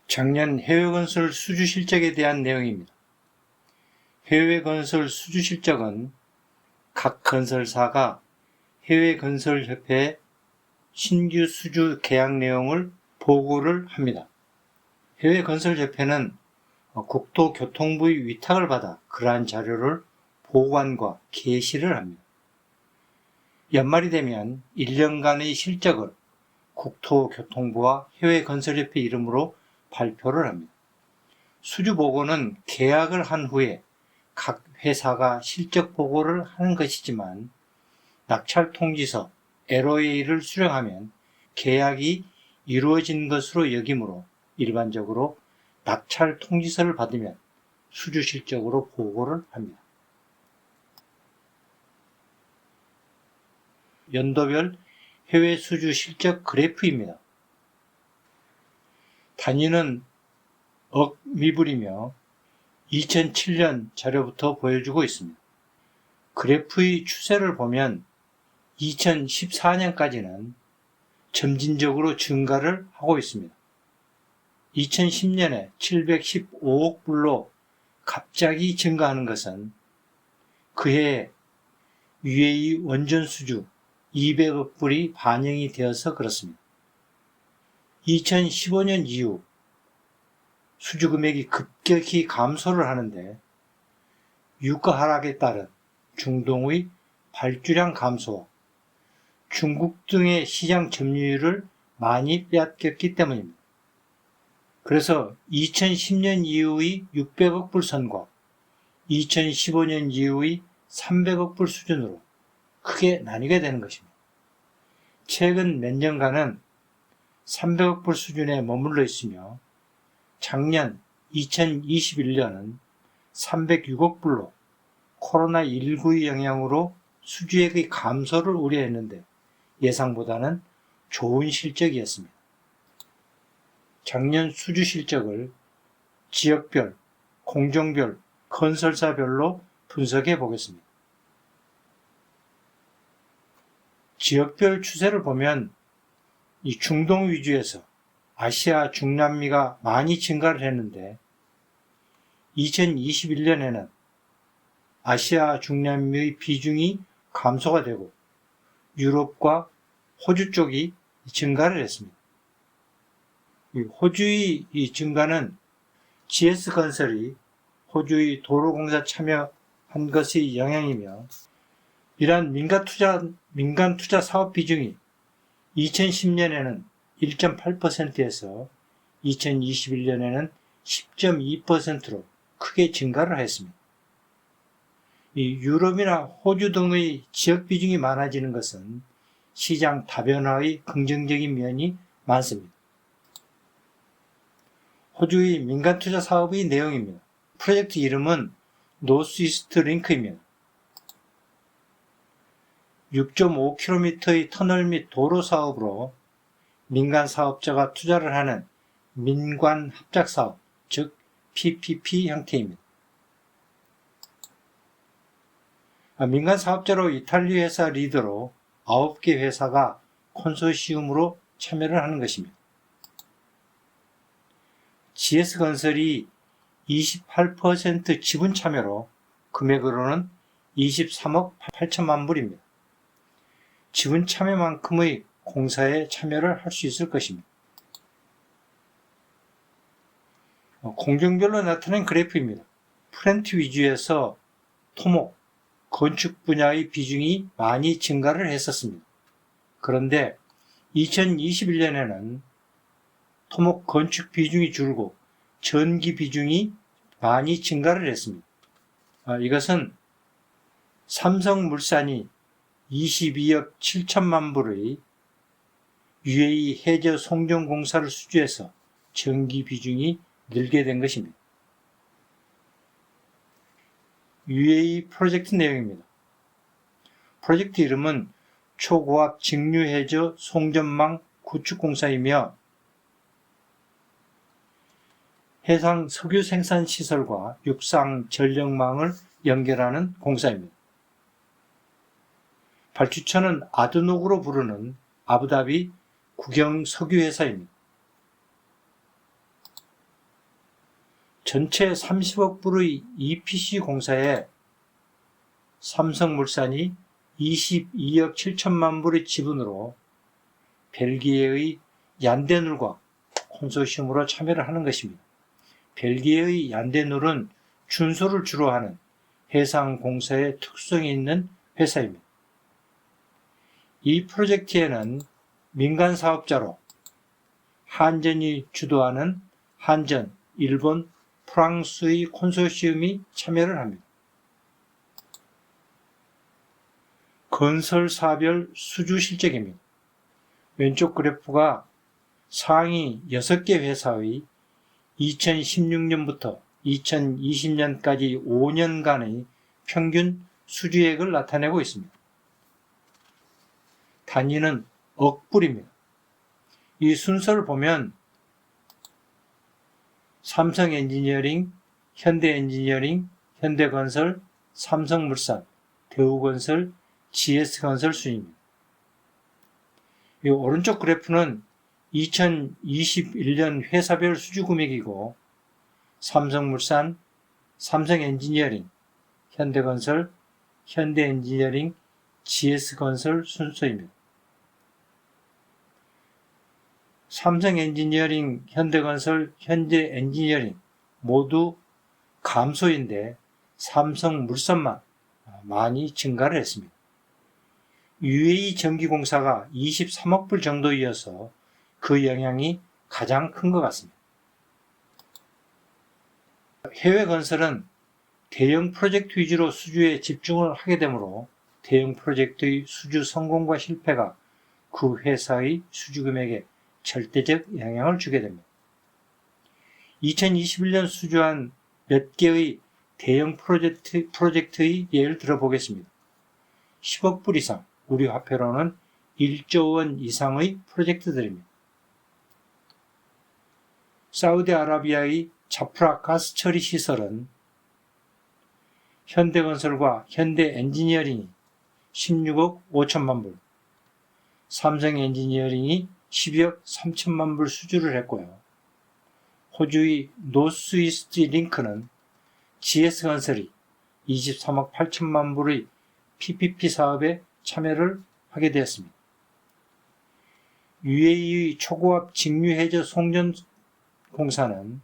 작년 해외건설 수주 실적에 대한 내용입니다. 해외건설 수주 실적은 각 건설사가 해외건설협회에 신규 수주 계약 내용을 보고를 합니다. 해외건설협회는 국토교통부의 위탁을 받아 그러한 자료를 보관과 게시를 합니다. 연말이 되면 1년간의 실적을 국토교통부와 해외건설협회 이름으로 발표를 합니다. 수주보고는 계약을 한 후에 각 회사가 실적 보고를 하는 것이지만 낙찰통지서 LOA를 수령하면 계약이 이루어진 것으로 여기므로 일반적으로 낙찰통지서를 받으면 수주 실적으로 보고를 합니다. 연도별 해외 수주 실적 그래프입니다. 단위는 억 미불이며 2007년 자료부터 보여주고 있습니다. 그래프의 추세를 보면 2014년까지는 점진적으로 증가를 하고 있습니다. 2010년에 715억 불로 갑자기 증가하는 것은 그해에 UAE 원전 수주 200억 불이 반영이 되어서 그렇습니다. 2015년 이후 수주 금액이 급격히 감소를 하는데 유가 하락에 따른 중동의 발주량 감소와 중국 등의 시장 점유율을 많이 빼앗겼기 때문입니다. 그래서 2010년 이후의 600억 불 선과 2015년 이후의 300억 불 수준으로 크게 나뉘게 되는 것입니다. 최근 몇 년간은 300억 불 수준에 머물러 있으며 작년 2021년은 306억 불로 코로나19의 영향으로 수주액의 감소를 우려했는데 예상보다는 좋은 실적이었습니다. 작년 수주 실적을 지역별, 공정별, 건설사별로 분석해 보겠습니다. 지역별 추세를 보면 이 중동 위주에서 아시아, 중남미가 많이 증가를 했는데 2021년에는 아시아, 중남미의 비중이 감소가 되고 유럽과 호주 쪽이 증가를 했습니다. 호주의 이 증가는 GS건설이 호주의 도로공사 참여한 것의 영향이며 이러한 민간 투자 사업 비중이 2010년에는 1.8%에서 2021년에는 10.2%로 크게 증가를 했습니다. 이 유럽이나 호주 등의 지역 비중이 많아지는 것은 시장 다변화의 긍정적인 면이 많습니다. 호주의 민간 투자 사업의 내용입니다. 프로젝트 이름은 노스이스트 링크입니다. 6.5km의 터널 및 도로 사업으로 민간 사업자가 투자를 하는 민관 합작 사업, 즉 PPP 형태입니다. 민간 사업자로 이탈리아 회사 리더로 9개 회사가 콘소시움으로 참여를 하는 것입니다. GS건설이 28% 지분 참여로 금액으로는 23억 8천만 불입니다. 지분 참여만큼의 공사에 참여를 할 수 있을 것입니다. 공정별로 나타낸 그래프입니다. 플랜트 위주에서 토목, 건축 분야의 비중이 많이 증가를 했었습니다. 그런데 2021년에는 토목 건축 비중이 줄고 전기 비중이 많이 증가를 했습니다. 이것은 삼성물산이 22억 7천만 불의 UAE 해저 송전공사를 수주해서 전기 비중이 늘게 된 것입니다. UAE 프로젝트 내용입니다. 프로젝트 이름은 초고압 직류해저 송전망 구축공사이며 해상 석유 생산 시설과 육상 전력망을 연결하는 공사입니다. 발주처는 아드녹으로 부르는 아부다비 국영 석유회사입니다. 전체 30억 불의 EPC 공사에 삼성물산이 22억 7천만 불의 지분으로 벨기에의 얀데눌과 콘소시엄으로 참여를 하는 것입니다. 벨기에의 얀데눌은 준소를 주로 하는 해상 공사에 특성이 있는 회사입니다. 이 프로젝트에는 민간 사업자로 한전이 주도하는 한전, 일본, 프랑스의 콘소시엄이 참여를 합니다. 건설사별 수주 실적입니다. 왼쪽 그래프가 상위 6개 회사의 2016년부터 2020년까지 5년간의 평균 수주액을 나타내고 있습니다. 단위는 억불입니다. 이 순서를 보면 삼성엔지니어링, 현대엔지니어링, 현대건설, 삼성물산, 대우건설, GS건설 순입니다. 이 오른쪽 그래프는 2021년 회사별 수주 금액이고 삼성물산, 삼성엔지니어링, 현대건설, 현대엔지니어링, GS건설 순서입니다. 삼성엔지니어링, 현대건설, 현대엔지니어링 모두 감소인데 삼성물산만 많이 증가를 했습니다. UAE 전기공사가 23억 불 정도이어서 그 영향이 가장 큰 것 같습니다. 해외 건설은 대형 프로젝트 위주로 수주에 집중을 하게 되므로 대형 프로젝트의 수주 성공과 실패가 그 회사의 수주 금액에 절대적 영향을 주게 됩니다. 2021년 수주한 몇 개의 대형 프로젝트의 예를 들어보겠습니다. 10억 불 이상, 우리 화폐로는 1조 원 이상의 프로젝트들입니다. 사우디아라비아의 자프라 가스 처리 시설은 현대건설과 현대엔지니어링이 16억 5천만 불, 삼성엔지니어링이 12억 3천만 불 수주를 했고요. 호주의 노스이스트 링크는 GS건설이 23억 8천만 불의 PPP 사업에 참여를 하게 되었습니다. UAE의 초고압 직류해저 송전공사는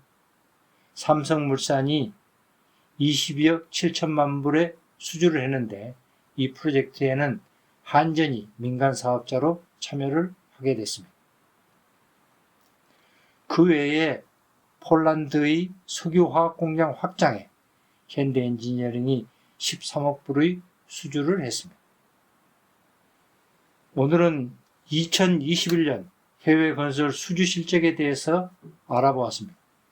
삼성물산이 22억 7천만 불의 수주를 했는데 이 프로젝트에는 한전이 민간 사업자로 참여를 하게 됐습니다. 그 외에 폴란드의 석유화학 공장 확장에 현대엔지니어링이 13억 불의 수주를 했습니다. 오늘은 2021년 해외 건설 수주 실적에 대해서 알아보았습니다.